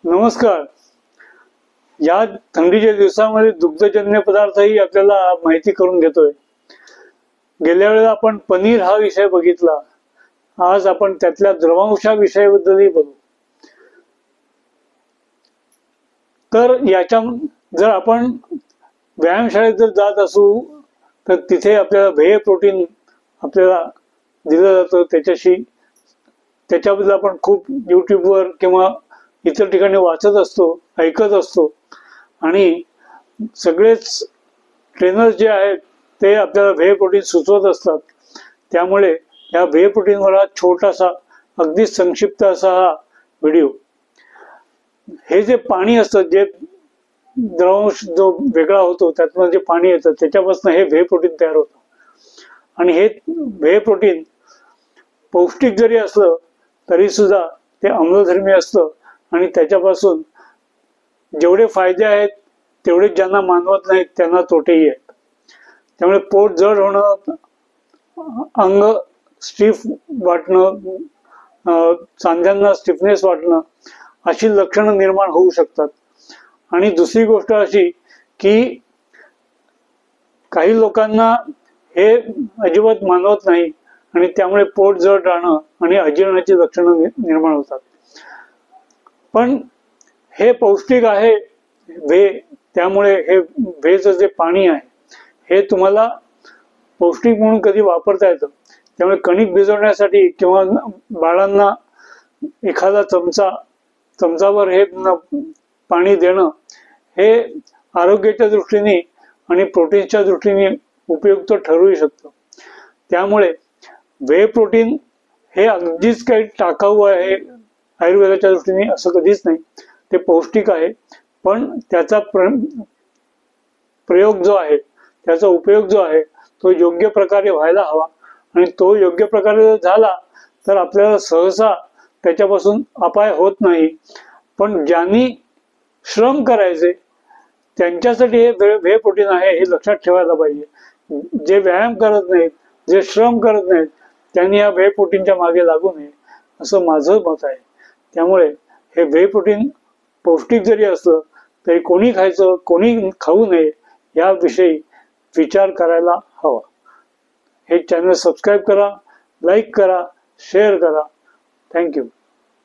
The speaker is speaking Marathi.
नमस्कार. या थंडीच्या दिवसामध्ये दुग्धजन्य पदार्थही आपल्याला माहिती करून घेतोय. गेल्या वेळेला आपण पनीर हा विषय बघितला. आज आपण त्यातल्या द्रवांशा विषयाबद्दलही बघू. तर याच्या जर आपण व्यायामशाळेत जर जात असू तर तिथे आपल्याला व्हे प्रोटीन आपल्याला दिलं जातं. त्याच्याबद्दल आपण खूप युट्यूबवर किंवा इतर ठिकाणी वाचत असतो, ऐकत असतो आणि सगळेच ट्रेनर्स जे आहेत ते आपल्याला व्हे प्रोटीन सुचवत असतात. त्यामुळे या व्हे प्रोटीनवर हा छोटासा अगदी संक्षिप्त असा हा व्हिडिओ. हे जे पाणी असतं, जे द्रवांश जो वेगळा होतो त्यातनं जे पाणी येतं त्याच्यापासून हे व्हे प्रोटीन तयार होतं. आणि हे व्हे प्रोटीन पौष्टिक जरी असलं तरी सुद्धा ते अम्लधर्मी असतं आणि त्याच्यापासून जेवढे फायदे आहेत तेवढेच ज्यांना मानवत नाहीत त्यांना तोटेही आहेत. त्यामुळे पोट जड होणं, अंग स्टिफ वाटणं, सांध्यांना स्टिफनेस वाटणं अशी लक्षणं निर्माण होऊ शकतात. आणि दुसरी गोष्ट अशी की काही लोकांना हे अजिबात मानवत नाही आणि त्यामुळे पोट जड राहणं आणि अजीर्णाची लक्षणं निर्माण होतात. पण हे पौष्टिक आहे व्हे, त्यामुळे हे व्हेचं जे पाणी आहे हे तुम्हाला पौष्टिक म्हणून कधी वापरता येतं. त्यामुळे कणिक भिजवण्यासाठी किंवा बाळांना एखादा चमचावर हे पाणी देणं हे आरोग्याच्या दृष्टीने आणि प्रोटीनच्या दृष्टीने उपयुक्त ठरू शकतं. त्यामुळे व्हे प्रोटीन हे अगदीच काही टाकाऊ आहे आयुर्वेदाच्या दृष्टीने असं कधीच नाही. ते पौष्टिक आहे, पण त्याचा प्रयोग जो आहे, त्याचा उपयोग जो आहे तो योग्य प्रकारे व्हायला हवा. आणि तो योग्य प्रकारे जर झाला तर आपल्याला सहसा त्याच्यापासून अपाय होत नाही. पण ज्यांनी श्रम करायचे त्यांच्यासाठी हे व्हे प्रोटीन आहे हे लक्षात ठेवायला पाहिजे. जे व्यायाम करत नाहीत, जे श्रम करत नाहीत त्यांनी या व्हे प्रोटीनच्या मागे लागू नये असं माझं मत आहे. त्यामुळे हे व्हे प्रोटीन पौष्टिक जरी असलं तरी कोणी खायचं, कोणी खाऊ नये याविषयी विचार करायला हवा. हे चॅनल सबस्क्राईब करा, लाईक करा, शेअर करा. थँक्यू.